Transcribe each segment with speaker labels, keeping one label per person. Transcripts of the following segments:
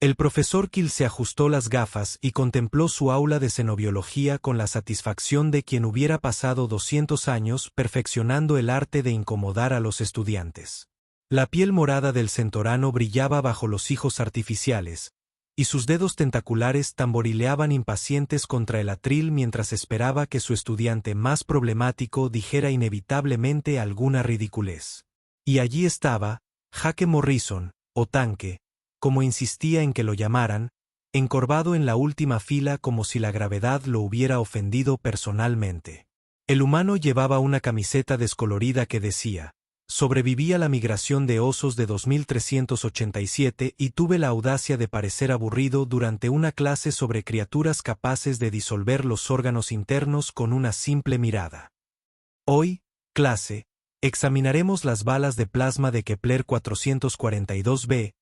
Speaker 1: El profesor Kill se ajustó las gafas y contempló su aula de xenobiología con la satisfacción de quien hubiera pasado 200 años perfeccionando el arte de incomodar a los estudiantes. La piel morada del centorano brillaba bajo los hijos artificiales, y sus dedos tentaculares tamborileaban impacientes contra el atril mientras esperaba que su estudiante más problemático dijera inevitablemente alguna ridiculez. Y allí estaba, Jake Morrison, o Tanque, como insistía en que lo llamaran, encorvado en la última fila como si la gravedad lo hubiera ofendido personalmente. El humano llevaba una camiseta descolorida que decía: «Sobreviví a la migración de osos de 2387 y tuve la audacia de parecer aburrido durante una clase sobre criaturas capaces de disolver los órganos internos con una simple mirada. Hoy, clase, examinaremos las balas de plasma de Kepler 442b»,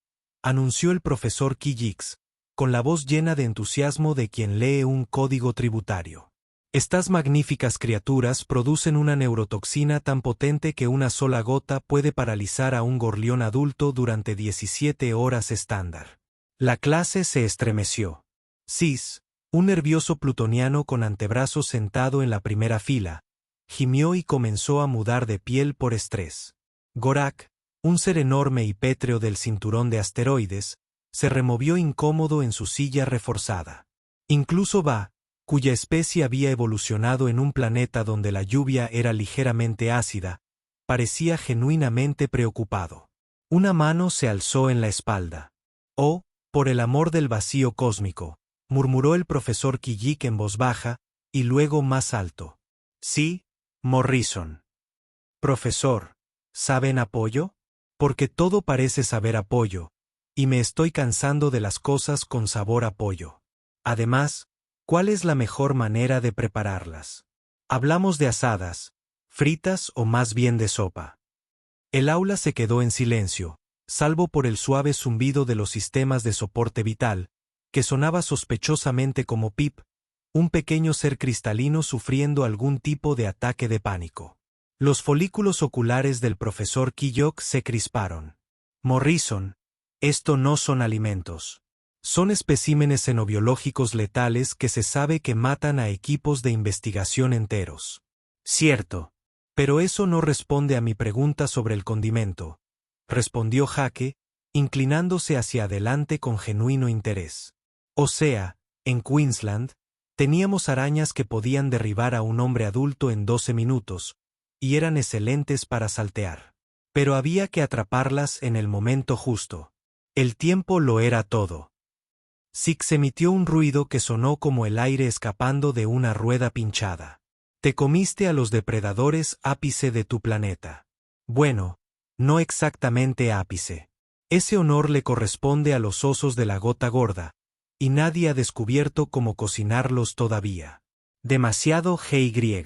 Speaker 1: anunció el profesor Kijix, con la voz llena de entusiasmo de quien lee un código tributario. Estas magníficas criaturas producen una neurotoxina tan potente que una sola gota puede paralizar a un gorrión adulto durante 17 horas estándar. La clase se estremeció. Sis, un nervioso plutoniano con antebrazos sentado en la primera fila, gimió y comenzó a mudar de piel por estrés. Gorak, un ser enorme y pétreo del cinturón de asteroides, se removió incómodo en su silla reforzada. Incluso Ba, cuya especie había evolucionado en un planeta donde la lluvia era ligeramente ácida, parecía genuinamente preocupado. Una mano se alzó en la espalda. «Oh, por el amor del vacío cósmico», murmuró el profesor Kijik en voz baja, y luego más alto. «Sí, Morrison». «Profesor, ¿saben apoyo? Porque todo parece saber apoyo, y me estoy cansando de las cosas con sabor a pollo. Además, ¿cuál es la mejor manera de prepararlas? Hablamos de asadas, fritas o más bien de sopa». El aula se quedó en silencio, salvo por el suave zumbido de los sistemas de soporte vital, que sonaba sospechosamente como Pip, un pequeño ser cristalino sufriendo algún tipo de ataque de pánico. Los folículos oculares del profesor Kijok se crisparon. «Morrison, esto no son alimentos. Son especímenes xenobiológicos letales que se sabe que matan a equipos de investigación enteros». «Cierto. Pero eso no responde a mi pregunta sobre el condimento», respondió Jake, inclinándose hacia adelante con genuino interés. «O sea, en Queensland, teníamos arañas que podían derribar a un hombre adulto en 12 minutos, y eran excelentes para saltear. Pero había que atraparlas en el momento justo. El tiempo lo era todo». Six emitió un ruido que sonó como el aire escapando de una rueda pinchada. «Te comiste a los depredadores ápice de tu planeta». «Bueno, no exactamente ápice. Ese honor le corresponde a los osos de la gota gorda, y nadie ha descubierto cómo cocinarlos todavía. Demasiado GY.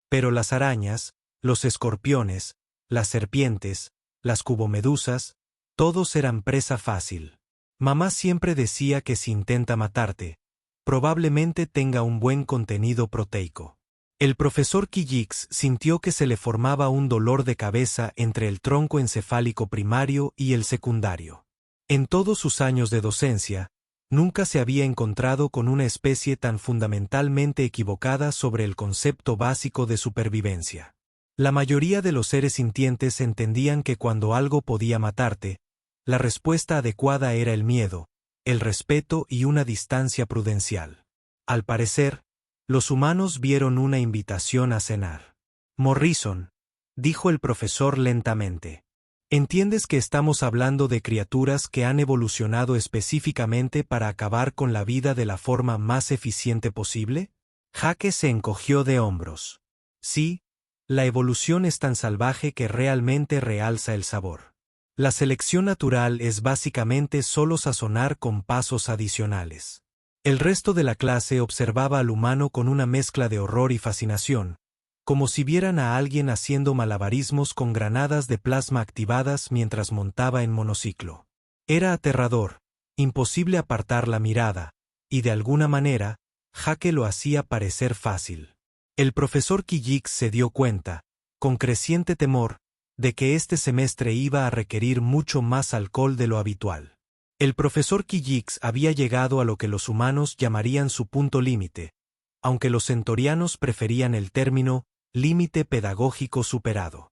Speaker 1: Pero las arañas, los escorpiones, las serpientes, las cubomedusas, todos eran presa fácil. Mamá siempre decía que si intenta matarte, probablemente tenga un buen contenido proteico». El profesor Kijix sintió que se le formaba un dolor de cabeza entre el tronco encefálico primario y el secundario. En todos sus años de docencia, nunca se había encontrado con una especie tan fundamentalmente equivocada sobre el concepto básico de supervivencia. La mayoría de los seres sintientes entendían que cuando algo podía matarte, la respuesta adecuada era el miedo, el respeto y una distancia prudencial. Al parecer, los humanos vieron una invitación a cenar. «Morrison», dijo el profesor lentamente, «¿entiendes que estamos hablando de criaturas que han evolucionado específicamente para acabar con la vida de la forma más eficiente posible?» Jake se encogió de hombros. «Sí, la evolución es tan salvaje que realmente realza el sabor. La selección natural es básicamente solo sazonar con pasos adicionales». El resto de la clase observaba al humano con una mezcla de horror y fascinación, como si vieran a alguien haciendo malabarismos con granadas de plasma activadas mientras montaba en monociclo. Era aterrador, imposible apartar la mirada, y de alguna manera, Jake lo hacía parecer fácil. El profesor Kijix se dio cuenta, con creciente temor, de que este semestre iba a requerir mucho más alcohol de lo habitual. El profesor Kijix había llegado a lo que los humanos llamarían su punto límite, aunque los centaurianos preferían el término límite pedagógico superado.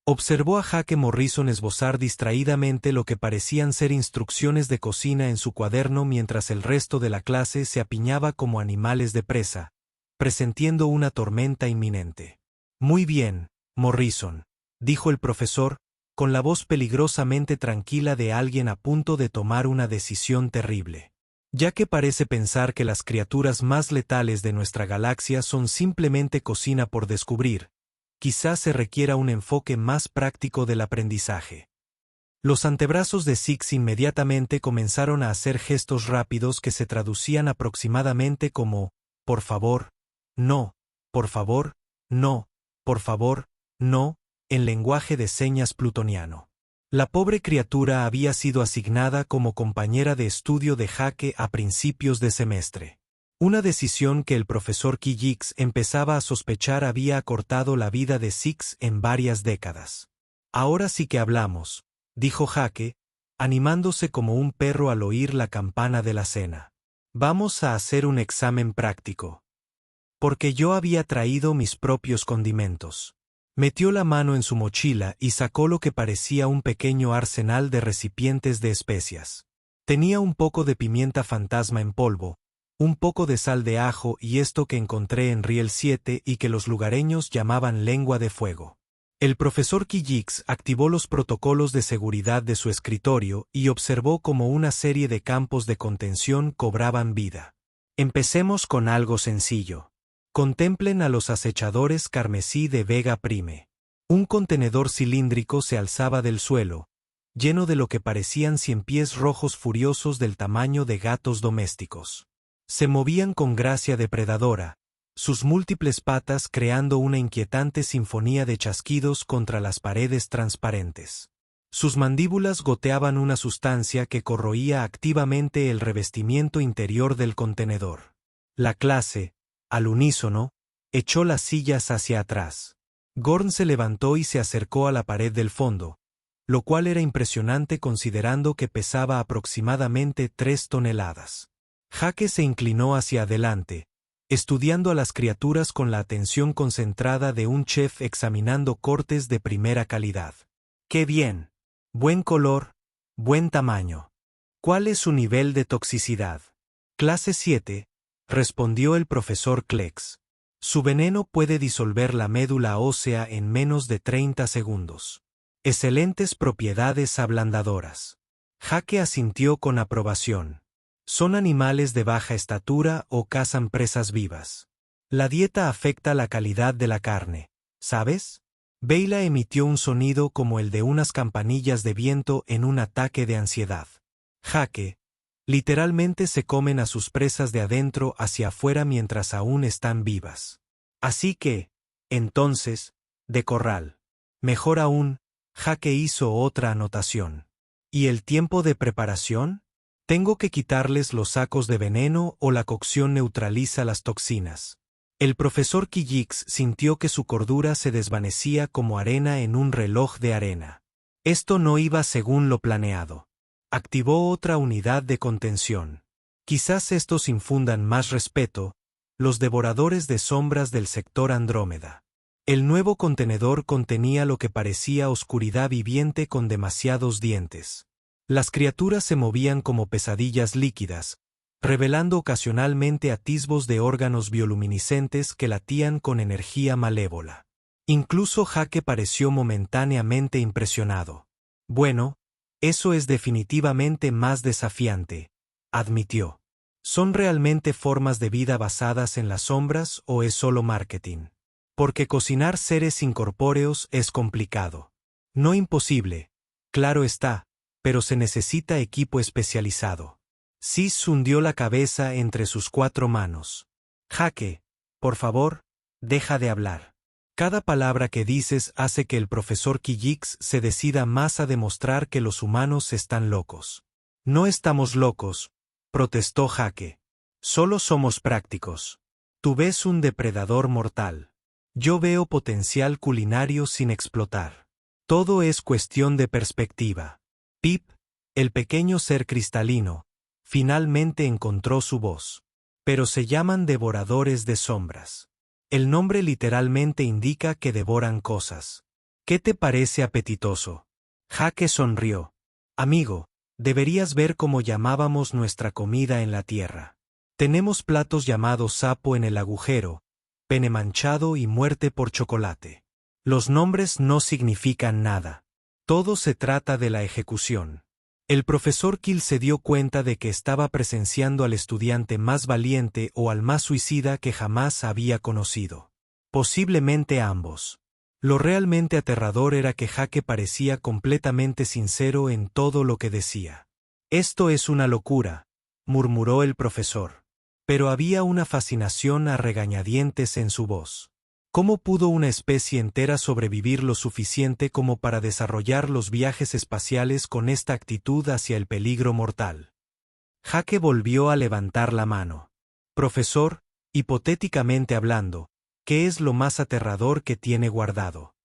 Speaker 1: Observó a Jake Morrison esbozar distraídamente lo que parecían ser instrucciones de cocina en su cuaderno mientras el resto de la clase se apiñaba como animales de presa, presintiendo una tormenta inminente. Muy bien, Morrison, dijo el profesor, con la voz peligrosamente tranquila de alguien a punto de tomar una decisión terrible. Ya que parece pensar que las criaturas más letales de nuestra galaxia son simplemente cocina por descubrir, quizás se requiera un enfoque más práctico del aprendizaje. Los antebrazos de Six inmediatamente comenzaron a hacer gestos rápidos que se traducían aproximadamente como, por favor, no, por favor, no, por favor, no, en lenguaje de señas plutoniano. La pobre criatura había sido asignada como compañera de estudio de Jake a principios de semestre. Una decisión que el profesor Kijix empezaba a sospechar había acortado la vida de Six en varias décadas. Ahora sí que hablamos, dijo Jake, animándose como un perro al oír la campana de la cena. Vamos a hacer un examen práctico. Porque yo había traído mis propios condimentos. Metió la mano en su mochila y sacó lo que parecía un pequeño arsenal de recipientes de especias. Tenía un poco de pimienta fantasma en polvo, un poco de sal de ajo y esto que encontré en Riel 7 y que los lugareños llamaban lengua de fuego. El profesor Kijix activó los protocolos de seguridad de su escritorio y observó cómo una serie de campos de contención cobraban vida. Empecemos con algo sencillo. Contemplen a los acechadores carmesí de Vega Prime. Un contenedor cilíndrico se alzaba del suelo, lleno de lo que parecían ciempiés rojos furiosos del tamaño de gatos domésticos. Se movían con gracia depredadora, sus múltiples patas creando una inquietante sinfonía de chasquidos contra las paredes transparentes. Sus mandíbulas goteaban una sustancia que corroía activamente el revestimiento interior del contenedor. La clase, al unísono, echó las sillas hacia atrás. Gorn se levantó y se acercó a la pared del fondo, lo cual era impresionante considerando que pesaba aproximadamente 3 toneladas. Jake se inclinó hacia adelante, estudiando a las criaturas con la atención concentrada de un chef examinando cortes de primera calidad. ¡Qué bien! Buen color, buen tamaño. ¿Cuál es su nivel de toxicidad? Clase 7, respondió el profesor Klex. Su veneno puede disolver la médula ósea en menos de 30 segundos. Excelentes propiedades ablandadoras. Jake asintió con aprobación. Son animales de baja estatura o cazan presas vivas. La dieta afecta la calidad de la carne, ¿sabes? Beyla emitió un sonido como el de unas campanillas de viento en un ataque de ansiedad. Jake, literalmente se comen a sus presas de adentro hacia afuera mientras aún están vivas. Así que, entonces, de corral. Mejor aún, Jake hizo otra anotación. ¿Y el tiempo de preparación? Tengo que quitarles los sacos de veneno o la cocción neutraliza las toxinas. El profesor Kijix sintió que su cordura se desvanecía como arena en un reloj de arena. Esto no iba según lo planeado. Activó otra unidad de contención. Quizás estos infundan más respeto, los devoradores de sombras del sector Andrómeda. El nuevo contenedor contenía lo que parecía oscuridad viviente con demasiados dientes. Las criaturas se movían como pesadillas líquidas, revelando ocasionalmente atisbos de órganos bioluminiscentes que latían con energía malévola. Incluso Jake pareció momentáneamente impresionado. Bueno, eso es definitivamente más desafiante, admitió. ¿Son realmente formas de vida basadas en las sombras o es solo marketing? Porque cocinar seres incorpóreos es complicado. No imposible, claro está, pero se necesita equipo especializado. Sis hundió la cabeza entre sus 4 manos. Jake, por favor, deja de hablar. Cada palabra que dices hace que el profesor Kijix se decida más a demostrar que los humanos están locos. No estamos locos, protestó Jake. Solo somos prácticos. Tú ves un depredador mortal. Yo veo potencial culinario sin explotar. Todo es cuestión de perspectiva. Pip, El pequeño ser cristalino, finalmente encontró su voz. Pero se llaman devoradores de sombras. El nombre literalmente indica que devoran cosas. ¿Qué te parece apetitoso? Jake sonrió. Amigo, deberías ver cómo llamábamos nuestra comida en la tierra. Tenemos platos llamados sapo en el agujero, pene manchado y muerte por chocolate. Los nombres no significan nada. Todo se trata de la ejecución. El profesor Kill se dio cuenta de que estaba presenciando al estudiante más valiente o al más suicida que jamás había conocido. Posiblemente ambos. Lo realmente aterrador era que Jake parecía completamente sincero en todo lo que decía. Esto es una locura, murmuró el profesor. Pero había una fascinación a regañadientes en su voz. ¿Cómo pudo una especie entera sobrevivir lo suficiente como para desarrollar los viajes espaciales con esta actitud hacia el peligro mortal? Jake volvió a levantar la mano. Profesor, hipotéticamente hablando, ¿qué es lo más aterrador que tiene guardado?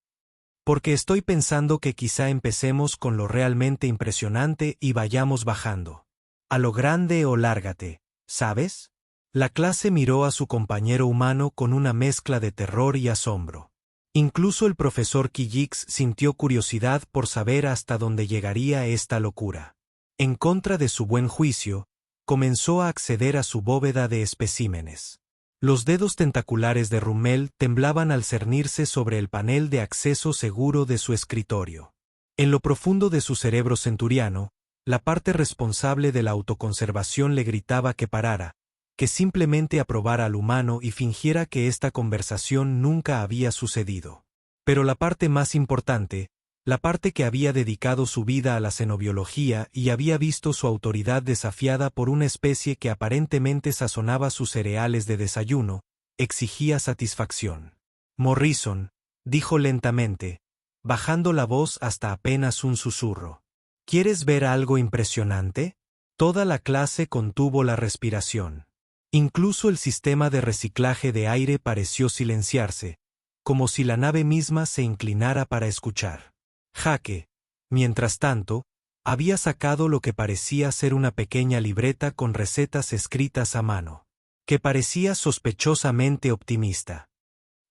Speaker 1: Porque estoy pensando que quizá empecemos con lo realmente impresionante y vayamos bajando. A lo grande o lárgate, ¿sabes? La clase miró a su compañero humano con una mezcla de terror y asombro. Incluso el profesor Kijix sintió curiosidad por saber hasta dónde llegaría esta locura. En contra de su buen juicio, comenzó a acceder a su bóveda de especímenes. Los dedos tentaculares de Rummel temblaban al cernirse sobre el panel de acceso seguro de su escritorio. En lo profundo de su cerebro centuriano, la parte responsable de la autoconservación le gritaba que parara, que simplemente aprobara al humano y fingiera que esta conversación nunca había sucedido. Pero la parte más importante, la parte que había dedicado su vida a la xenobiología y había visto su autoridad desafiada por una especie que aparentemente sazonaba sus cereales de desayuno, exigía satisfacción. Morrison, dijo lentamente, bajando la voz hasta apenas un susurro. ¿Quieres ver algo impresionante? Toda la clase contuvo la respiración. Incluso el sistema de reciclaje de aire pareció silenciarse, como si la nave misma se inclinara para escuchar. Jake, mientras tanto, había sacado lo que parecía ser una pequeña libreta con recetas escritas a mano, que parecía sospechosamente optimista.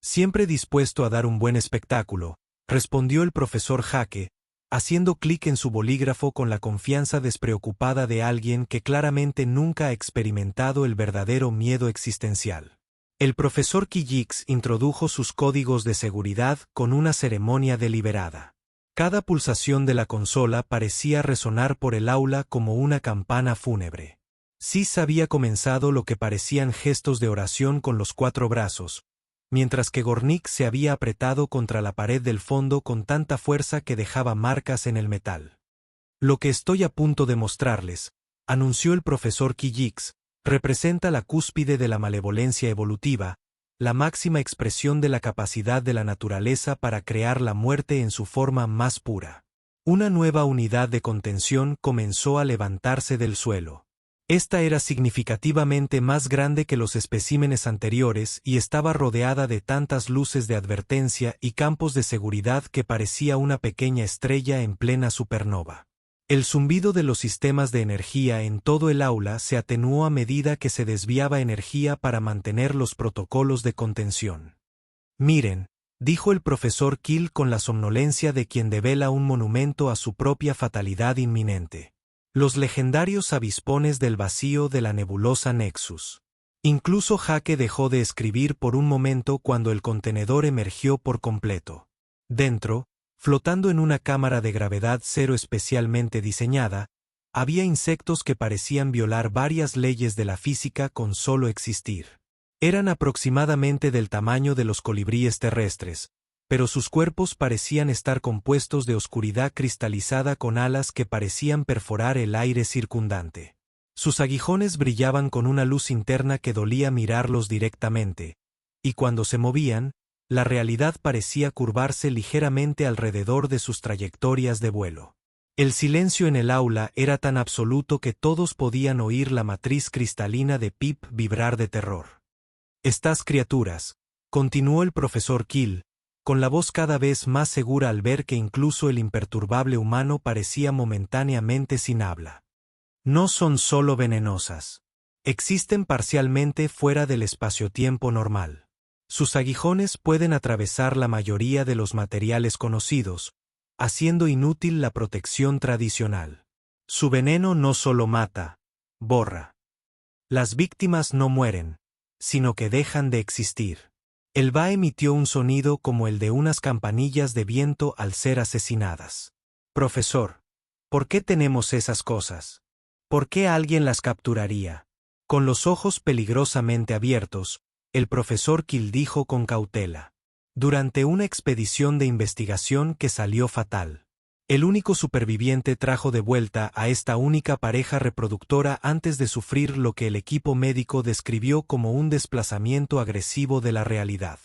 Speaker 1: Siempre dispuesto a dar un buen espectáculo, respondió el profesor Jake, haciendo clic en su bolígrafo con la confianza despreocupada de alguien que claramente nunca ha experimentado el verdadero miedo existencial. El profesor Kijix introdujo sus códigos de seguridad con una ceremonia deliberada. Cada pulsación de la consola parecía resonar por el aula como una campana fúnebre. Sis había comenzado lo que parecían gestos de oración con los 4 brazos, mientras que Gornik se había apretado contra la pared del fondo con tanta fuerza que dejaba marcas en el metal. Lo que estoy a punto de mostrarles, anunció el profesor Kijix, representa la cúspide de la malevolencia evolutiva, la máxima expresión de la capacidad de la naturaleza para crear la muerte en su forma más pura. Una nueva unidad de contención comenzó a levantarse del suelo. Esta era significativamente más grande que los especímenes anteriores y estaba rodeada de tantas luces de advertencia y campos de seguridad que parecía una pequeña estrella en plena supernova. El zumbido de los sistemas de energía en todo el aula se atenuó a medida que se desviaba energía para mantener los protocolos de contención. Miren, dijo el profesor Kill con la somnolencia de quien devela un monumento a su propia fatalidad inminente. Los legendarios avispones del vacío de la nebulosa Nexus. Incluso Jake dejó de escribir por un momento cuando el contenedor emergió por completo. Dentro, flotando en una cámara de gravedad cero especialmente diseñada, había insectos que parecían violar varias leyes de la física con solo existir. Eran aproximadamente del tamaño de los colibríes terrestres, pero sus cuerpos parecían estar compuestos de oscuridad cristalizada con alas que parecían perforar el aire circundante. Sus aguijones brillaban con una luz interna que dolía mirarlos directamente, y cuando se movían, la realidad parecía curvarse ligeramente alrededor de sus trayectorias de vuelo. El silencio en el aula era tan absoluto que todos podían oír la matriz cristalina de Pip vibrar de terror. Estas criaturas, continuó el profesor Kill, con la voz cada vez más segura al ver que incluso el imperturbable humano parecía momentáneamente sin habla. No son solo venenosas. Existen parcialmente fuera del espacio-tiempo normal. Sus aguijones pueden atravesar la mayoría de los materiales conocidos, haciendo inútil la protección tradicional. Su veneno no solo mata, borra. Las víctimas no mueren, sino que dejan de existir. Elba emitió un sonido como el de unas campanillas de viento al ser asesinadas. Profesor, ¿por qué tenemos esas cosas? ¿Por qué alguien las capturaría? Con los ojos peligrosamente abiertos, el profesor Kill dijo con cautela. Durante una expedición de investigación que salió fatal. El único superviviente trajo de vuelta a esta única pareja reproductora antes de sufrir lo que el equipo médico describió como un desplazamiento agresivo de la realidad.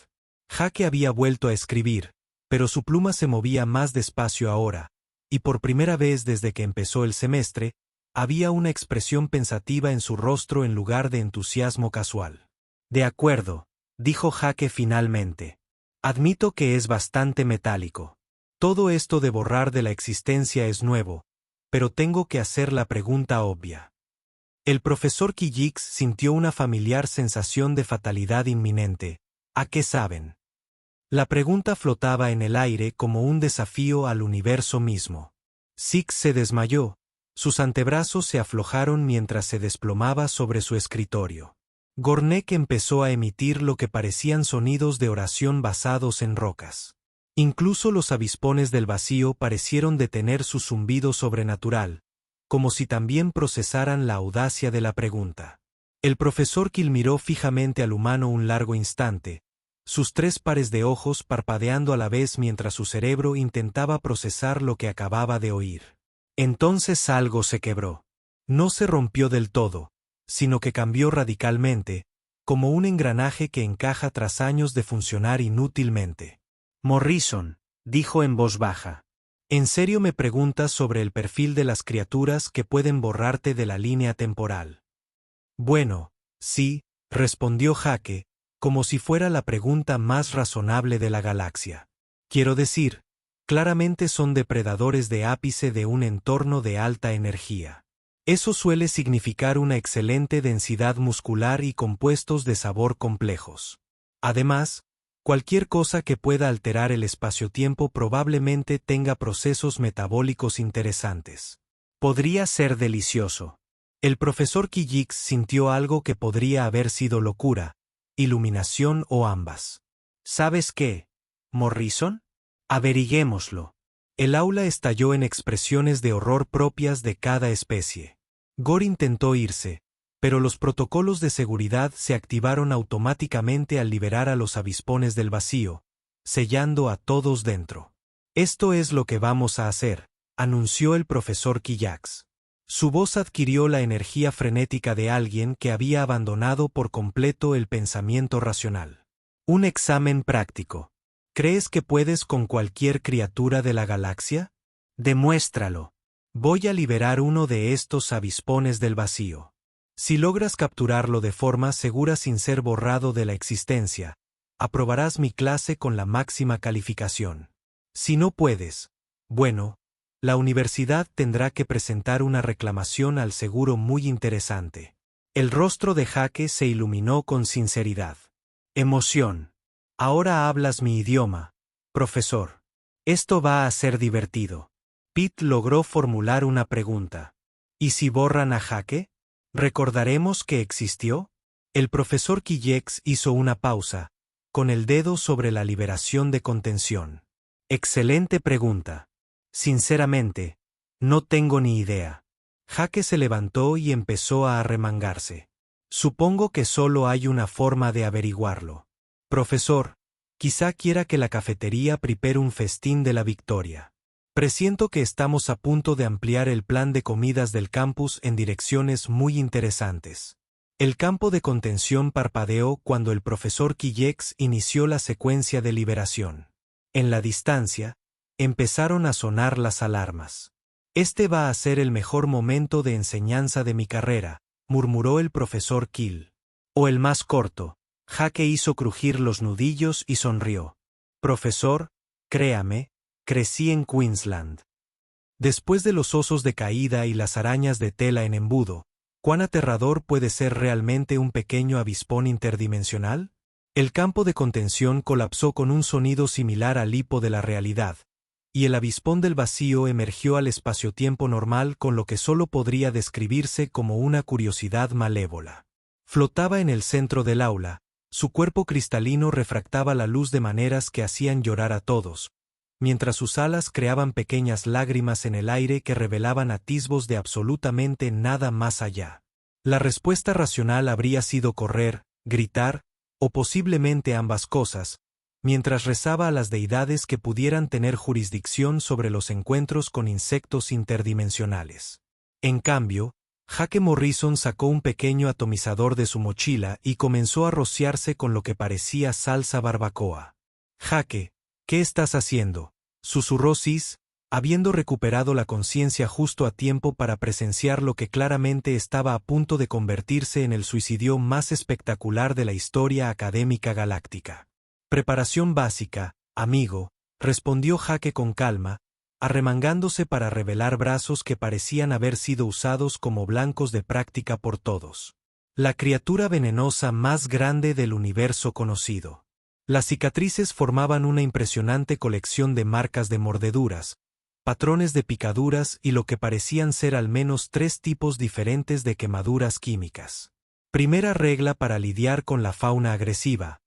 Speaker 1: Jake había vuelto a escribir, pero su pluma se movía más despacio ahora, y por primera vez desde que empezó el semestre, había una expresión pensativa en su rostro en lugar de entusiasmo casual. De acuerdo, dijo Jake finalmente. Admito que es bastante metálico. Todo esto de borrar de la existencia es nuevo, pero tengo que hacer la pregunta obvia. El profesor Kijix sintió una familiar sensación de fatalidad inminente. ¿A qué saben? La pregunta flotaba en el aire como un desafío al universo mismo. Six se desmayó, sus antebrazos se aflojaron mientras se desplomaba sobre su escritorio. Gornek empezó a emitir lo que parecían sonidos de oración basados en rocas. Incluso los avispones del vacío parecieron detener su zumbido sobrenatural, como si también procesaran la audacia de la pregunta. El profesor Kill miró fijamente al humano un largo instante, sus 3 pares de ojos parpadeando a la vez mientras su cerebro intentaba procesar lo que acababa de oír. Entonces algo se quebró. No se rompió del todo, sino que cambió radicalmente, como un engranaje que encaja tras años de funcionar inútilmente. Morrison, dijo en voz baja. ¿En serio me preguntas sobre el perfil de las criaturas que pueden borrarte de la línea temporal? Bueno, sí, respondió Jake, como si fuera la pregunta más razonable de la galaxia. Quiero decir, claramente son depredadores de ápice de un entorno de alta energía. Eso suele significar una excelente densidad muscular y compuestos de sabor complejos. Además, cualquier cosa que pueda alterar el espacio-tiempo probablemente tenga procesos metabólicos interesantes. Podría ser delicioso. El profesor Kijix sintió algo que podría haber sido locura, iluminación o ambas. ¿Sabes qué, Morrison? Averiguémoslo. El aula estalló en expresiones de horror propias de cada especie. Gore intentó irse, pero los protocolos de seguridad se activaron automáticamente al liberar a los avispones del vacío, sellando a todos dentro. Esto es lo que vamos a hacer, anunció el profesor Kijix. Su voz adquirió la energía frenética de alguien que había abandonado por completo el pensamiento racional. Un examen práctico. ¿Crees que puedes con cualquier criatura de la galaxia? Demuéstralo. Voy a liberar uno de estos avispones del vacío. Si logras capturarlo de forma segura sin ser borrado de la existencia, aprobarás mi clase con la máxima calificación. Si no puedes, bueno, la universidad tendrá que presentar una reclamación al seguro muy interesante. El rostro de Jake se iluminó con sinceridad. Emoción. Ahora hablas mi idioma, profesor. Esto va a ser divertido. Pete logró formular una pregunta. ¿Y si borran a Jake? ¿Recordaremos que existió? El profesor Kijix hizo una pausa, con el dedo sobre la liberación de contención. Excelente pregunta. Sinceramente, no tengo ni idea. Jake se levantó y empezó a arremangarse. Supongo que solo hay una forma de averiguarlo. Profesor, quizá quiera que la cafetería prepare un festín de la victoria. Presiento que estamos a punto de ampliar el plan de comidas del campus en direcciones muy interesantes. El campo de contención parpadeó cuando el profesor Kijix inició la secuencia de liberación. En la distancia, empezaron a sonar las alarmas. Este va a ser el mejor momento de enseñanza de mi carrera, murmuró el profesor Kill. O el más corto. Jake hizo crujir los nudillos y sonrió. Profesor, créame, crecí en Queensland. Después de los osos de caída y las arañas de tela en embudo, ¿cuán aterrador puede ser realmente un pequeño avispón interdimensional? El campo de contención colapsó con un sonido similar al hipo de la realidad, y el avispón del vacío emergió al espaciotiempo normal con lo que solo podría describirse como una curiosidad malévola. Flotaba en el centro del aula, su cuerpo cristalino refractaba la luz de maneras que hacían llorar a todos, mientras sus alas creaban pequeñas lágrimas en el aire que revelaban atisbos de absolutamente nada más allá. La respuesta racional habría sido correr, gritar, o posiblemente ambas cosas, mientras rezaba a las deidades que pudieran tener jurisdicción sobre los encuentros con insectos interdimensionales. En cambio, Jake Morrison sacó un pequeño atomizador de su mochila y comenzó a rociarse con lo que parecía salsa barbacoa. «Jake, ¿qué estás haciendo?», susurró Sis, habiendo recuperado la conciencia justo a tiempo para presenciar lo que claramente estaba a punto de convertirse en el suicidio más espectacular de la historia académica galáctica. «Preparación básica, amigo», respondió Jake con calma, arremangándose para revelar brazos que parecían haber sido usados como blancos de práctica por todos. La criatura venenosa más grande del universo conocido. Las cicatrices formaban una impresionante colección de marcas de mordeduras, patrones de picaduras y lo que parecían ser al menos 3 tipos diferentes de quemaduras químicas. Primera regla para lidiar con la fauna agresiva: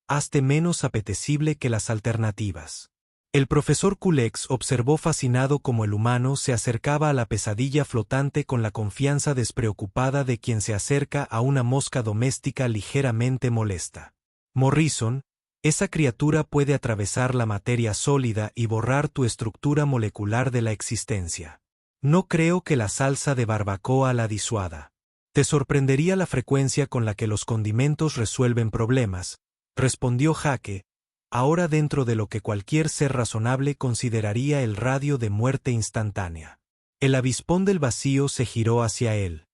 Speaker 1: hazte menos apetecible que las alternativas. El profesor Kulex observó fascinado cómo el humano se acercaba a la pesadilla flotante con la confianza despreocupada de quien se acerca a una mosca doméstica ligeramente molesta. Morrison, esa criatura puede atravesar la materia sólida y borrar tu estructura molecular de la existencia. No creo que la salsa de barbacoa la disuada. Te sorprendería la frecuencia con la que los condimentos resuelven problemas, respondió Jake, ahora dentro de lo que cualquier ser razonable consideraría el radio de muerte instantánea. El avispón del vacío se giró hacia él.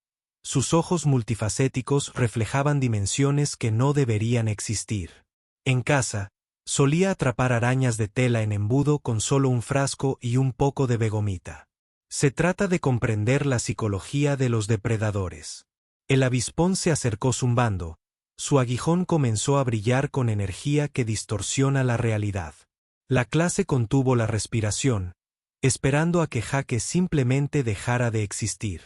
Speaker 1: Sus ojos multifacéticos reflejaban dimensiones que no deberían existir. En casa, solía atrapar arañas de tela en embudo con solo un frasco y un poco de begomita. Se trata de comprender la psicología de los depredadores. El avispón se acercó zumbando. Su aguijón comenzó a brillar con energía que distorsiona la realidad. La clase contuvo la respiración, esperando a que Jake simplemente dejara de existir.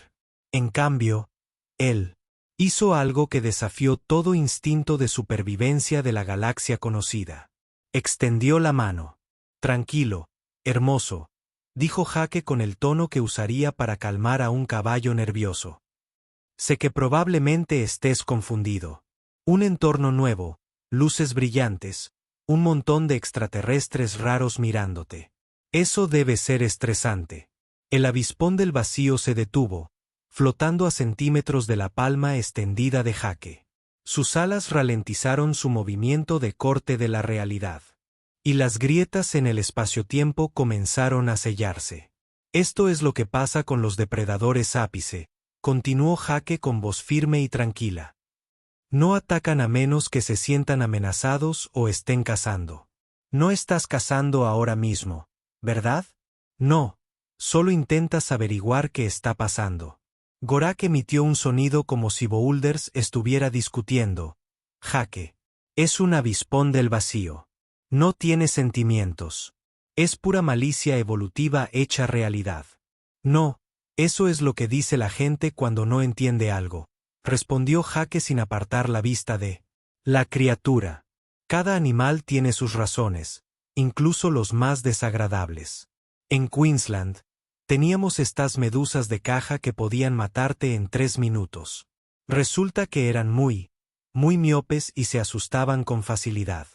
Speaker 1: En cambio, él hizo algo que desafió todo instinto de supervivencia de la galaxia conocida. Extendió la mano. «Tranquilo, hermoso», dijo Jake con el tono que usaría para calmar a un caballo nervioso. «Sé que probablemente estés confundido. Un entorno nuevo, luces brillantes, un montón de extraterrestres raros mirándote. Eso debe ser estresante». El avispón del vacío se detuvo, flotando a centímetros de la palma extendida de Jake. Sus alas ralentizaron su movimiento de corte de la realidad. Y las grietas en el espaciotiempo comenzaron a sellarse. «Esto es lo que pasa con los depredadores ápice», continuó Jake con voz firme y tranquila. «No atacan a menos que se sientan amenazados o estén cazando. No estás cazando ahora mismo, ¿verdad? No, solo intentas averiguar qué está pasando». Gorak emitió un sonido como si Boulders estuviera discutiendo. «Jake, es un avispón del vacío. No tiene sentimientos. Es pura malicia evolutiva hecha realidad». «No, eso es lo que dice la gente cuando no entiende algo», respondió Jake sin apartar la vista de la criatura. «Cada animal tiene sus razones, incluso los más desagradables. En Queensland, teníamos estas medusas de caja que podían matarte en 3 minutos. Resulta que eran muy miopes y se asustaban con facilidad.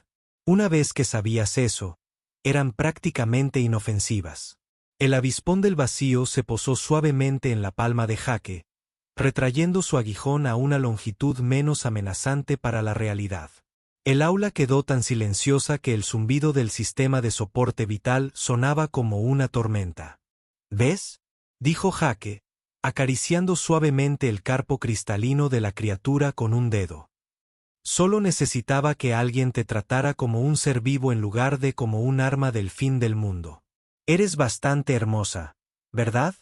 Speaker 1: Una vez que sabías eso, eran prácticamente inofensivas». El avispón del vacío se posó suavemente en la palma de Jake, retrayendo su aguijón a una longitud menos amenazante para la realidad. El aula quedó tan silenciosa que el zumbido del sistema de soporte vital sonaba como una tormenta. «¿Ves?», dijo Jake, acariciando suavemente el carpo cristalino de la criatura con un dedo. Solo necesitaba que alguien te tratara como un ser vivo en lugar de como un arma del fin del mundo. Eres bastante hermosa, ¿verdad?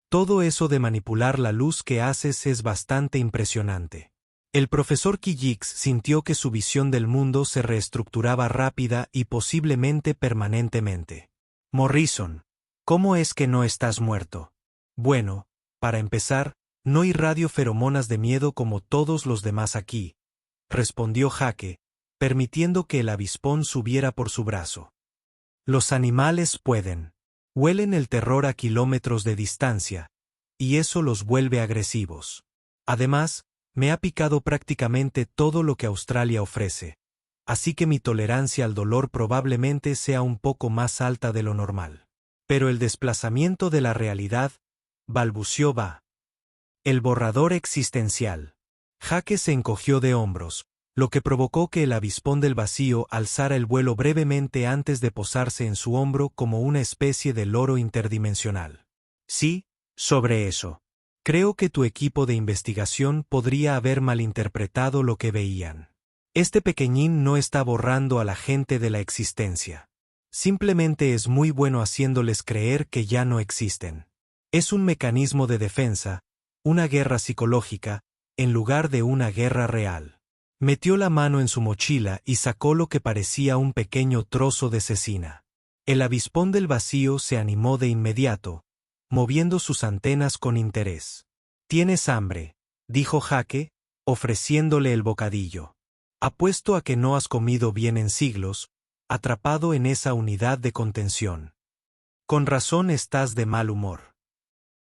Speaker 1: Todo eso de manipular la luz que haces es bastante impresionante. El profesor Kijix sintió que su visión del mundo se reestructuraba rápida y posiblemente permanentemente. Morrison, ¿cómo es que no estás muerto? Bueno, para empezar, no irradio feromonas de miedo como todos los demás aquí, respondió Jake, permitiendo que el avispón subiera por su brazo. Los animales pueden. Huelen el terror a kilómetros de distancia, y eso los vuelve agresivos. Además, me ha picado prácticamente todo lo que Australia ofrece, así que mi tolerancia al dolor probablemente sea un poco más alta de lo normal. Pero el desplazamiento de la realidad, balbució Va. El borrador existencial. Jake se encogió de hombros, lo que provocó que el avispón del vacío alzara el vuelo brevemente antes de posarse en su hombro como una especie de loro interdimensional. Sí, sobre eso. Creo que tu equipo de investigación podría haber malinterpretado lo que veían. Este pequeñín no está borrando a la gente de la existencia. Simplemente es muy bueno haciéndoles creer que ya no existen. Es un mecanismo de defensa, una guerra psicológica, en lugar de una guerra real. Metió la mano en su mochila y sacó lo que parecía un pequeño trozo de cecina. El avispón del vacío se animó de inmediato, moviendo sus antenas con interés. «¿Tienes hambre?», dijo Jake, ofreciéndole el bocadillo. «Apuesto a que no has comido bien en siglos, atrapado en esa unidad de contención. Con razón estás de mal humor».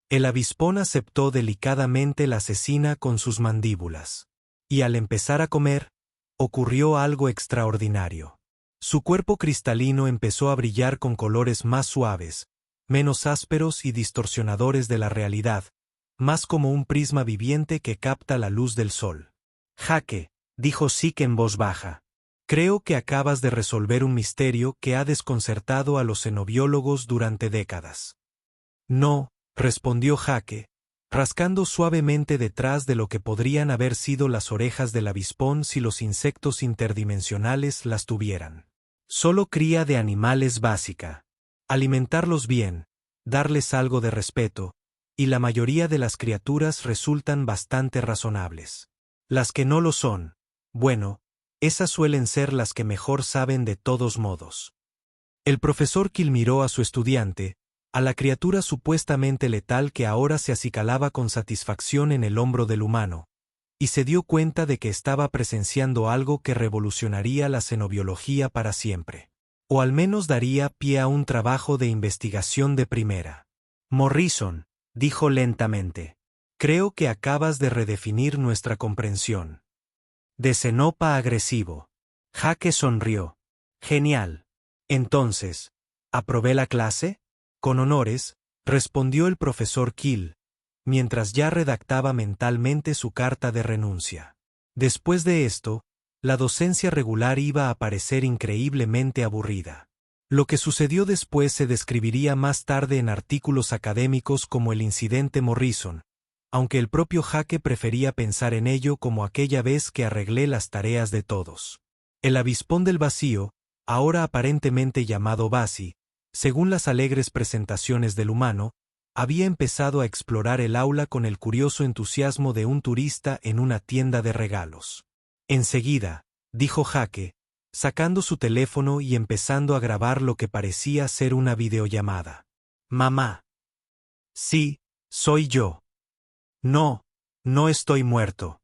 Speaker 1: El avispón aceptó delicadamente la cecina con sus mandíbulas. Y al empezar a comer, ocurrió algo extraordinario. Su cuerpo cristalino empezó a brillar con colores más suaves, menos ásperos y distorsionadores de la realidad, más como un prisma viviente que capta la luz del sol. «Jake», dijo Sik en voz baja, «creo que acabas de resolver un misterio que ha desconcertado a los xenobiólogos durante décadas». «No», respondió Jake, rascando suavemente detrás de lo que podrían haber sido las orejas del avispón si los insectos interdimensionales las tuvieran. «Solo cría de animales básica. Alimentarlos bien, darles algo de respeto, y la mayoría de las criaturas resultan bastante razonables. Las que no lo son, bueno, esas suelen ser las que mejor saben de todos modos». El profesor Kill miró a su estudiante, a la criatura supuestamente letal que ahora se acicalaba con satisfacción en el hombro del humano, y se dio cuenta de que estaba presenciando algo que revolucionaría la xenobiología para siempre. O al menos daría pie a un trabajo de investigación de primera. «Morrison», dijo lentamente, «creo que acabas de redefinir nuestra comprensión». De Xenopa agresivo. Jake sonrió. «Genial. Entonces, ¿aprobé la clase?» «Con honores», respondió el profesor Kill, mientras ya redactaba mentalmente su carta de renuncia. Después de esto, la docencia regular iba a parecer increíblemente aburrida. Lo que sucedió después se describiría más tarde en artículos académicos como el incidente Morrison, aunque el propio Jake prefería pensar en ello como aquella vez que arreglé las tareas de todos. El avispón del vacío, ahora aparentemente llamado Basi, según las alegres presentaciones del humano, había empezado a explorar el aula con el curioso entusiasmo de un turista en una tienda de regalos. «Enseguida», dijo Jake, sacando su teléfono y empezando a grabar lo que parecía ser una videollamada. «Mamá». «Sí, soy yo». «No, no estoy muerto».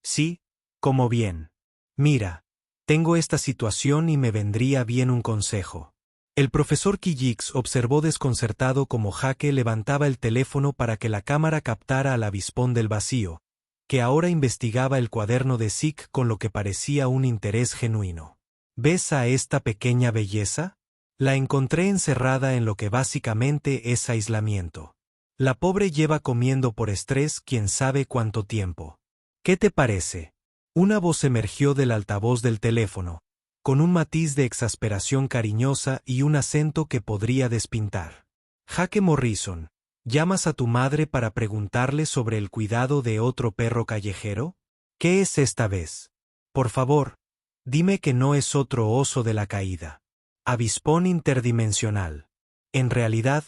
Speaker 1: «Sí, como bien. Mira, tengo esta situación y me vendría bien un consejo». El profesor Kijix observó desconcertado cómo Jake levantaba el teléfono para que la cámara captara al avispón del vacío, que ahora investigaba el cuaderno de Sik con lo que parecía un interés genuino. «¿Ves a esta pequeña belleza? La encontré encerrada en lo que básicamente es aislamiento. La pobre lleva comiendo por estrés quién sabe cuánto tiempo. ¿Qué te parece?» Una voz emergió del altavoz del teléfono, con un matiz de exasperación cariñosa y un acento que podría despintar. «Jake Morrison, ¿llamas a tu madre para preguntarle sobre el cuidado de otro perro callejero? ¿Qué es esta vez? Por favor, dime que no es otro oso de la caída. Avispón interdimensional. En realidad,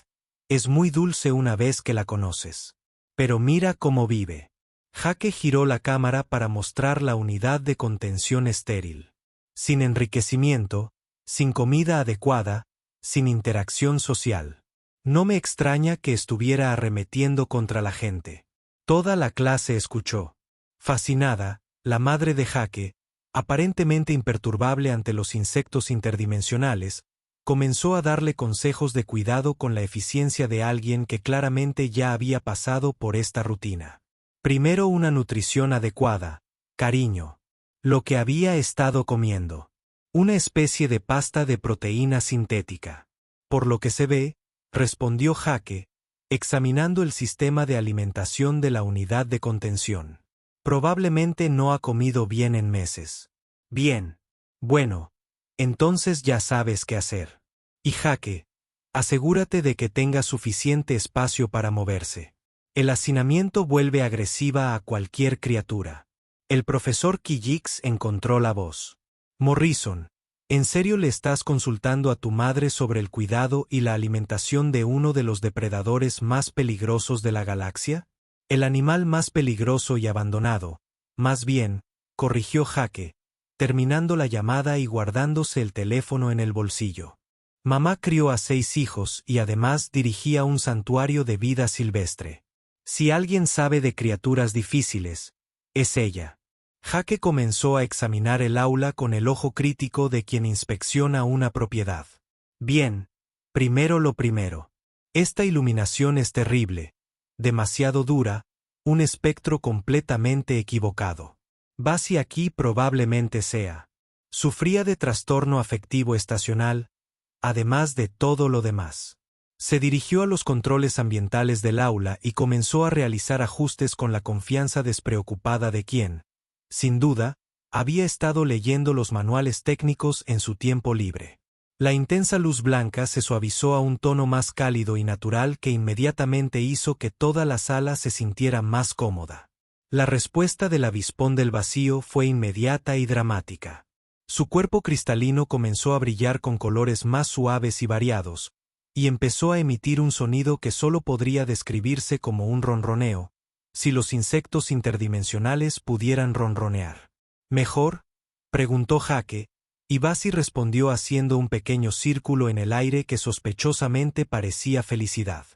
Speaker 1: es muy dulce una vez que la conoces. Pero mira cómo vive. Jake giró la cámara para mostrar la unidad de contención estéril. Sin enriquecimiento, sin comida adecuada, sin interacción social. No me extraña que estuviera arremetiendo contra la gente. Toda la clase escuchó. Fascinada, la madre de Jake, aparentemente imperturbable ante los insectos interdimensionales, comenzó a darle consejos de cuidado con la eficiencia de alguien que claramente ya había pasado por esta rutina. Primero una nutrición adecuada, cariño. Lo que había estado comiendo. Una especie de pasta de proteína sintética. Por lo que se ve, respondió Jake, examinando el sistema de alimentación de la unidad de contención. Probablemente no ha comido bien en meses. Bien. Bueno, entonces ya sabes qué hacer. Y Jake, asegúrate de que tenga suficiente espacio para moverse. El hacinamiento vuelve agresiva a cualquier criatura. El profesor Kijix encontró la voz. Morrison, ¿en serio le estás consultando a tu madre sobre el cuidado y la alimentación de uno de los depredadores más peligrosos de la galaxia? El animal más peligroso y abandonado, más bien, corrigió Jake, terminando la llamada y guardándose el teléfono en el bolsillo. Mamá crió a 6 hijos y además dirigía un santuario de vida silvestre. Si alguien sabe de criaturas difíciles, es ella. Jake comenzó a examinar el aula con el ojo crítico de quien inspecciona una propiedad. Bien, primero lo primero. Esta iluminación es terrible, demasiado dura, un espectro completamente equivocado. Basi aquí probablemente sea. Sufría de trastorno afectivo estacional, además de todo lo demás. Se dirigió a los controles ambientales del aula y comenzó a realizar ajustes con la confianza despreocupada de quien, sin duda, había estado leyendo los manuales técnicos en su tiempo libre. La intensa luz blanca se suavizó a un tono más cálido y natural que inmediatamente hizo que toda la sala se sintiera más cómoda. La respuesta del avispón del vacío fue inmediata y dramática. Su cuerpo cristalino comenzó a brillar con colores más suaves y variados, y empezó a emitir un sonido que solo podría describirse como un ronroneo, si los insectos interdimensionales pudieran ronronear. ¿Mejor?, preguntó Jake, y Basi respondió haciendo un pequeño círculo en el aire que sospechosamente parecía felicidad.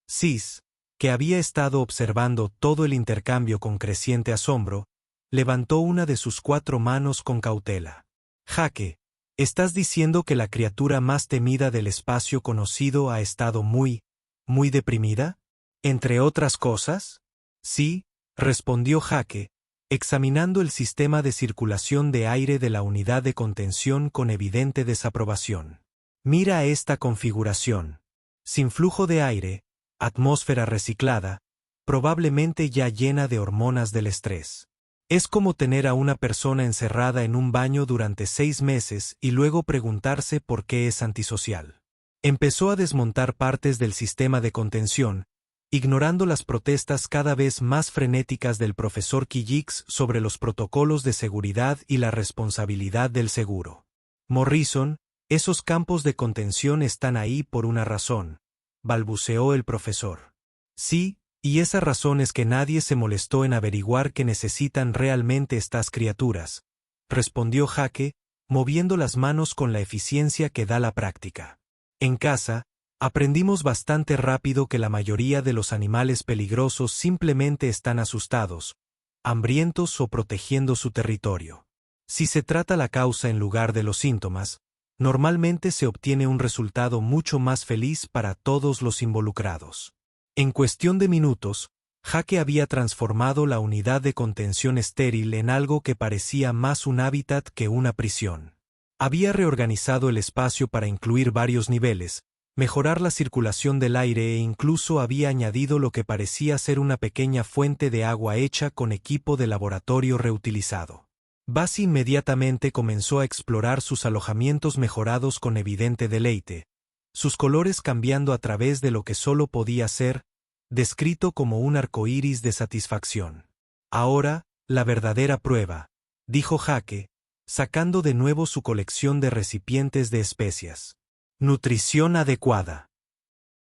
Speaker 1: Sis, que había estado observando todo el intercambio con creciente asombro, levantó una de sus 4 manos con cautela. Jake, ¿estás diciendo que la criatura más temida del espacio conocido ha estado muy deprimida? ¿Entre otras cosas? Sí, respondió Jake, examinando el sistema de circulación de aire de la unidad de contención con evidente desaprobación. Mira esta configuración. Sin flujo de aire, atmósfera reciclada, probablemente ya llena de hormonas del estrés. Es como tener a una persona encerrada en un baño durante 6 meses y luego preguntarse por qué es antisocial. Empezó a desmontar partes del sistema de contención, ignorando las protestas cada vez más frenéticas del profesor Kijix sobre los protocolos de seguridad y la responsabilidad del seguro. Morrison, esos campos de contención están ahí por una razón, balbuceó el profesor. Sí, y esa razón es que nadie se molestó en averiguar qué necesitan realmente estas criaturas, respondió Jake, moviendo las manos con la eficiencia que da la práctica. En casa, aprendimos bastante rápido que la mayoría de los animales peligrosos simplemente están asustados, hambrientos o protegiendo su territorio. Si se trata la causa en lugar de los síntomas, normalmente se obtiene un resultado mucho más feliz para todos los involucrados. En cuestión de minutos, Jake había transformado la unidad de contención estéril en algo que parecía más un hábitat que una prisión. Había reorganizado el espacio para incluir varios niveles, mejorar la circulación del aire e incluso había añadido lo que parecía ser una pequeña fuente de agua hecha con equipo de laboratorio reutilizado. Basi inmediatamente comenzó a explorar sus alojamientos mejorados con evidente deleite, sus colores cambiando a través de lo que solo podía ser descrito como un arcoíris de satisfacción. Ahora, la verdadera prueba, dijo Jake, sacando de nuevo su colección de recipientes de especias. Nutrición adecuada.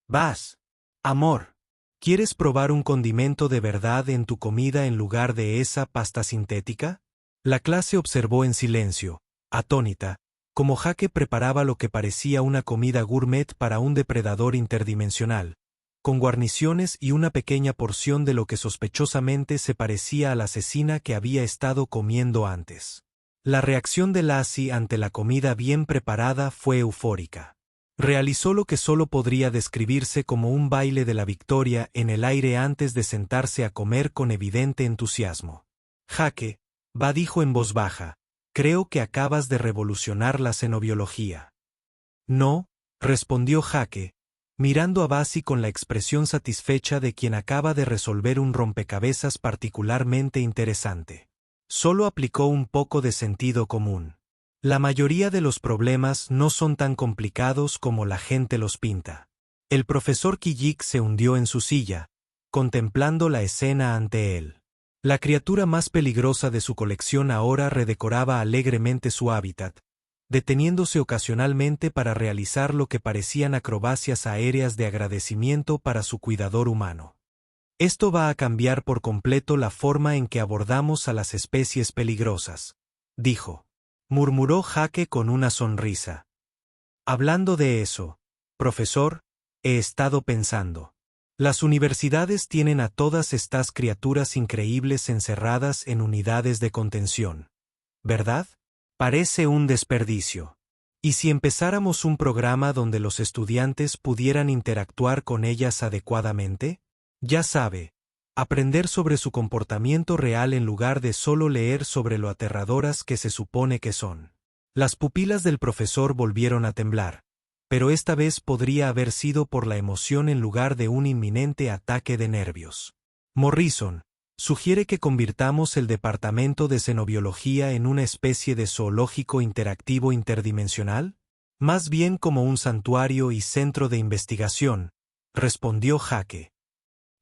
Speaker 1: Vas. Amor. ¿Quieres probar un condimento de verdad en tu comida en lugar de esa pasta sintética? La clase observó en silencio, atónita, como Jake preparaba lo que parecía una comida gourmet para un depredador interdimensional, con guarniciones y una pequeña porción de lo que sospechosamente se parecía a la cecina que había estado comiendo antes. La reacción de Lassie ante la comida bien preparada fue eufórica. Realizó lo que solo podría describirse como un baile de la victoria en el aire antes de sentarse a comer con evidente entusiasmo. Jake, dijo en voz baja, creo que acabas de revolucionar la xenobiología. No, respondió Jake, mirando a Bassi con la expresión satisfecha de quien acaba de resolver un rompecabezas particularmente interesante. Solo aplicó un poco de sentido común. La mayoría de los problemas no son tan complicados como la gente los pinta. El profesor Kijik se hundió en su silla, contemplando la escena ante él. La criatura más peligrosa de su colección ahora redecoraba alegremente su hábitat, deteniéndose ocasionalmente para realizar lo que parecían acrobacias aéreas de agradecimiento para su cuidador humano. Esto va a cambiar por completo la forma en que abordamos a las especies peligrosas, dijo. Murmuró Jake con una sonrisa. Hablando de eso, profesor, he estado pensando. Las universidades tienen a todas estas criaturas increíbles encerradas en unidades de contención, ¿verdad? Parece un desperdicio. ¿Y si empezáramos un programa donde los estudiantes pudieran interactuar con ellas adecuadamente? Ya sabe, aprender sobre su comportamiento real en lugar de solo leer sobre lo aterradoras que se supone que son. Las pupilas del profesor volvieron a temblar, pero esta vez podría haber sido por la emoción en lugar de un inminente ataque de nervios. Morrison, sugiere que convirtamos el departamento de xenobiología en una especie de zoológico interactivo interdimensional, más bien como un santuario y centro de investigación, respondió Jake.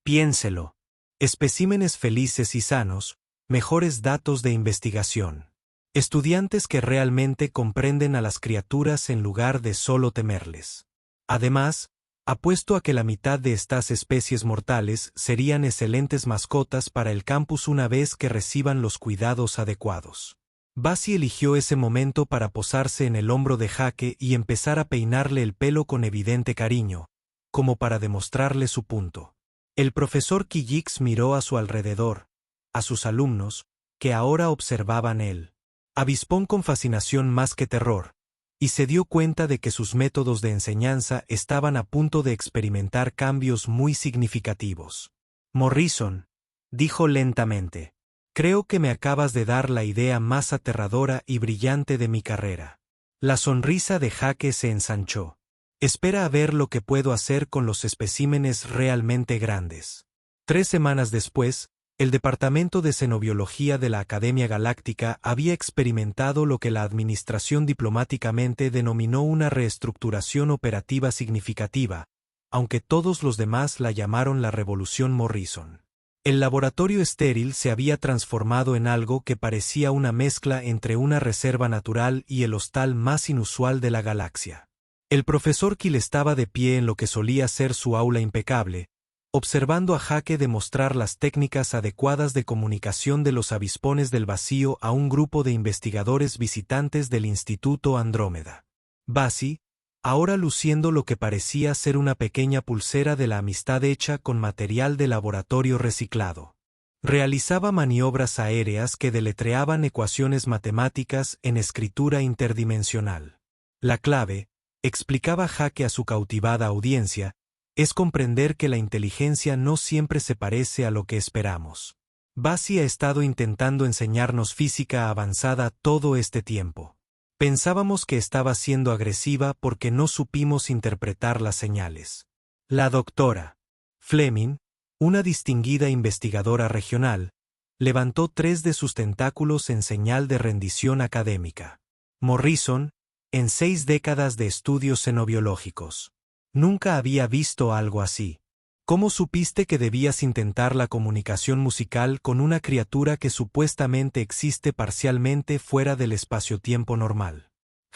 Speaker 1: Piénselo. Especímenes felices y sanos, mejores datos de investigación. Estudiantes que realmente comprenden a las criaturas en lugar de solo temerles. Además, apuesto a que la mitad de estas especies mortales serían excelentes mascotas para el campus una vez que reciban los cuidados adecuados. Bassi eligió ese momento para posarse en el hombro de Jake y empezar a peinarle el pelo con evidente cariño, como para demostrarle su punto. El profesor Kijix miró a su alrededor, a sus alumnos, que ahora observaban él. Avispón con fascinación más que terror, y se dio cuenta de que sus métodos de enseñanza estaban a punto de experimentar cambios muy significativos. Morrison, dijo lentamente, creo que me acabas de dar la idea más aterradora y brillante de mi carrera. La sonrisa de Jake se ensanchó. Espera a ver lo que puedo hacer con los especímenes realmente grandes. 3 semanas después, el Departamento de Xenobiología de la Academia Galáctica había experimentado lo que la administración diplomáticamente denominó una reestructuración operativa significativa, aunque todos los demás la llamaron la Revolución Morrison. El laboratorio estéril se había transformado en algo que parecía una mezcla entre una reserva natural y el hostal más inusual de la galaxia. El profesor Kill estaba de pie en lo que solía ser su aula impecable, observando a Jake demostrar las técnicas adecuadas de comunicación de los avispones del vacío a un grupo de investigadores visitantes del Instituto Andrómeda. Bassi, ahora luciendo lo que parecía ser una pequeña pulsera de la amistad hecha con material de laboratorio reciclado. Realizaba maniobras aéreas que deletreaban ecuaciones matemáticas en escritura interdimensional. La clave, explicaba Jake a su cautivada audiencia, es comprender que la inteligencia no siempre se parece a lo que esperamos. Bassi ha estado intentando enseñarnos física avanzada todo este tiempo. Pensábamos que estaba siendo agresiva porque no supimos interpretar las señales. La doctora Fleming, una distinguida investigadora regional, levantó 3 de sus tentáculos en señal de rendición académica. Morrison, en 6 décadas de estudios xenobiológicos. Nunca había visto algo así. ¿Cómo supiste que debías intentar la comunicación musical con una criatura que supuestamente existe parcialmente fuera del espacio-tiempo normal?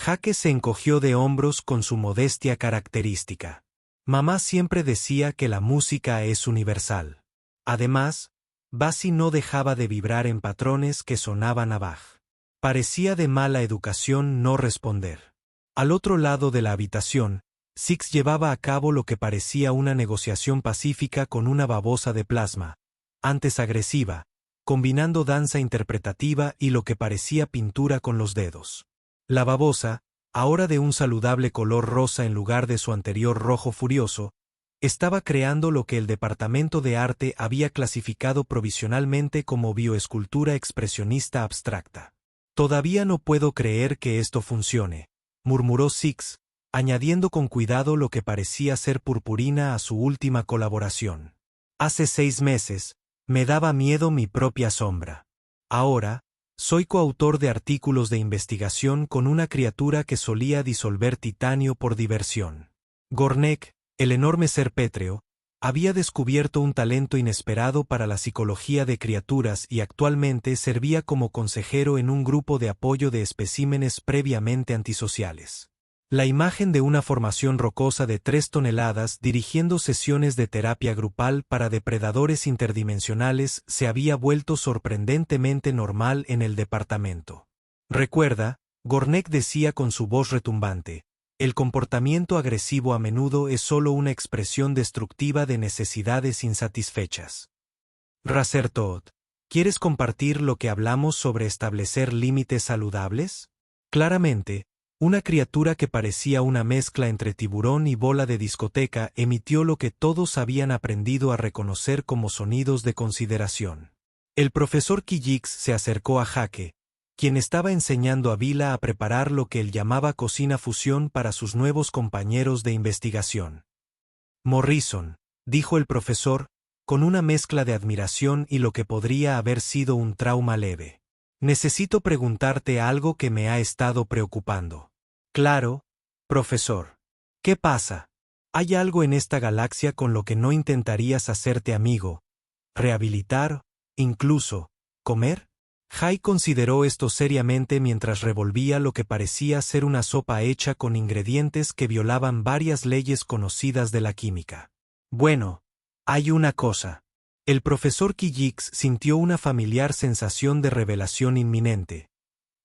Speaker 1: Jake se encogió de hombros con su modestia característica. Mamá siempre decía que la música es universal. Además, Bassi no dejaba de vibrar en patrones que sonaban a Bach. Parecía de mala educación no responder. Al otro lado de la habitación, Six llevaba a cabo lo que parecía una negociación pacífica con una babosa de plasma, antes agresiva, combinando danza interpretativa y lo que parecía pintura con los dedos. La babosa, ahora de un saludable color rosa en lugar de su anterior rojo furioso, estaba creando lo que el Departamento de Arte había clasificado provisionalmente como bioescultura expresionista abstracta. «Todavía no puedo creer que esto funcione», murmuró Six, añadiendo con cuidado lo que parecía ser purpurina a su última colaboración. «Hace 6 meses, me daba miedo mi propia sombra. Ahora, soy coautor de artículos de investigación con una criatura que solía disolver titanio por diversión». Gornek, el enorme ser pétreo, había descubierto un talento inesperado para la psicología de criaturas y actualmente servía como consejero en un grupo de apoyo de especímenes previamente antisociales. La imagen de una formación rocosa de 3 toneladas dirigiendo sesiones de terapia grupal para depredadores interdimensionales se había vuelto sorprendentemente normal en el departamento. «Recuerda», Gornek decía con su voz retumbante, «el comportamiento agresivo a menudo es solo una expresión destructiva de necesidades insatisfechas. Razertod, ¿quieres compartir lo que hablamos sobre establecer límites saludables?» Claramente, una criatura que parecía una mezcla entre tiburón y bola de discoteca emitió lo que todos habían aprendido a reconocer como sonidos de consideración. El profesor Kijix se acercó a Jake, quien estaba enseñando a Vila a preparar lo que él llamaba cocina fusión para sus nuevos compañeros de investigación. «Morrison», dijo el profesor, con una mezcla de admiración y lo que podría haber sido un trauma leve. «Necesito preguntarte algo que me ha estado preocupando». «Claro, profesor. ¿Qué pasa? ¿Hay algo en esta galaxia con lo que no intentarías hacerte amigo, rehabilitar, incluso, comer?» Jai consideró esto seriamente mientras revolvía lo que parecía ser una sopa hecha con ingredientes que violaban varias leyes conocidas de la química. «Bueno, hay una cosa». El profesor Kijix sintió una familiar sensación de revelación inminente.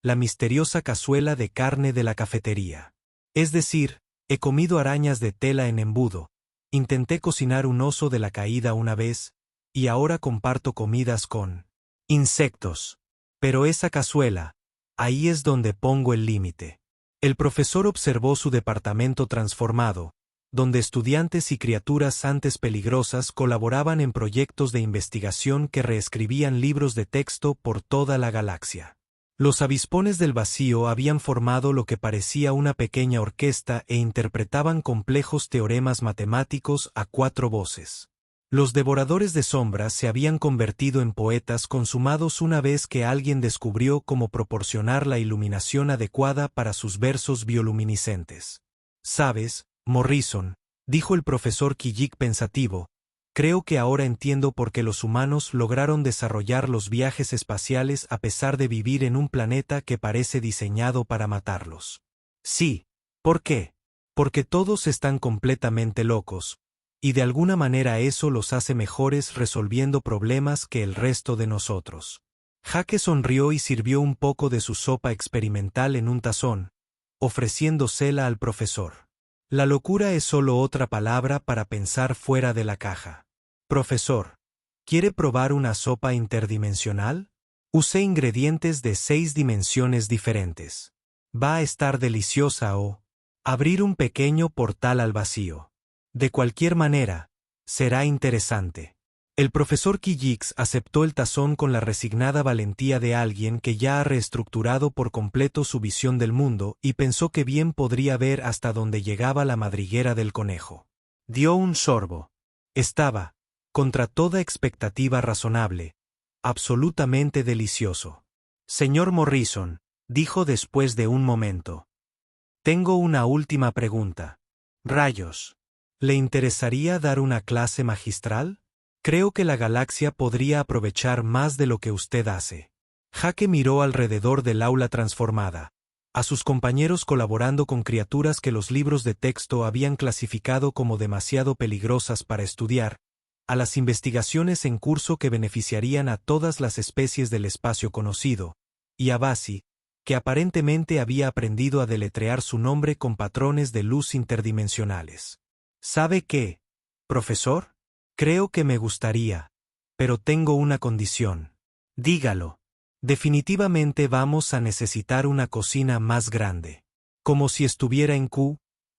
Speaker 1: La misteriosa cazuela de carne de la cafetería. «Es decir, he comido arañas de tela en embudo, intenté cocinar un oso de la caída una vez, y ahora comparto comidas con insectos. Pero esa cazuela, ahí es donde pongo el límite». El profesor observó su departamento transformado, donde estudiantes y criaturas antes peligrosas colaboraban en proyectos de investigación que reescribían libros de texto por toda la galaxia. Los avispones del vacío habían formado lo que parecía una pequeña orquesta e interpretaban complejos teoremas matemáticos a 4 voces. Los devoradores de sombras se habían convertido en poetas consumados una vez que alguien descubrió cómo proporcionar la iluminación adecuada para sus versos bioluminiscentes. «Sabes, Morrison», dijo el profesor Kijik pensativo, «creo que ahora entiendo por qué los humanos lograron desarrollar los viajes espaciales a pesar de vivir en un planeta que parece diseñado para matarlos». «Sí, ¿por qué? Porque todos están completamente locos, y de alguna manera eso los hace mejores resolviendo problemas que el resto de nosotros». Jake sonrió y sirvió un poco de su sopa experimental en un tazón, ofreciéndosela al profesor. «La locura es solo otra palabra para pensar fuera de la caja. Profesor, ¿quiere probar una sopa interdimensional? Usé ingredientes de 6 dimensiones diferentes. Va a estar deliciosa o abrir un pequeño portal al vacío. De cualquier manera, será interesante». El profesor Kijix aceptó el tazón con la resignada valentía de alguien que ya ha reestructurado por completo su visión del mundo y pensó que bien podría ver hasta dónde llegaba la madriguera del conejo. Dio un sorbo. Estaba, contra toda expectativa razonable, absolutamente delicioso. «Señor Morrison», dijo después de un momento. «Tengo una última pregunta». «Rayos». ¿Le interesaría dar una clase magistral? Creo que la galaxia podría aprovechar más de lo que usted hace. Jake miró alrededor del aula transformada, a sus compañeros colaborando con criaturas que los libros de texto habían clasificado como demasiado peligrosas para estudiar, a las investigaciones en curso que beneficiarían a todas las especies del espacio conocido, y a Basi, que aparentemente había aprendido a deletrear su nombre con patrones de luz interdimensionales. ¿Sabe qué, profesor? Creo que me gustaría, pero tengo una condición. Dígalo. Definitivamente vamos a necesitar una cocina más grande. Como si estuviera en Q,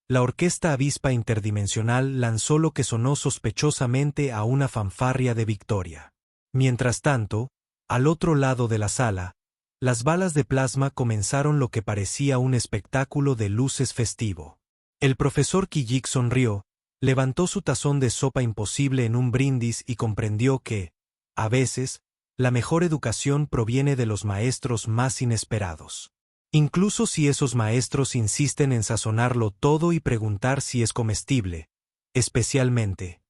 Speaker 1: la orquesta avispa interdimensional lanzó lo que sonó sospechosamente a una fanfarria de victoria. Mientras tanto, al otro lado de la sala, las balas de plasma comenzaron lo que parecía un espectáculo de luces festivo. El profesor Kijik sonrió, levantó su tazón de sopa imposible en un brindis y comprendió que, a veces, la mejor educación proviene de los maestros más inesperados. Incluso si esos maestros insisten en sazonarlo todo y preguntar si es comestible, especialmente,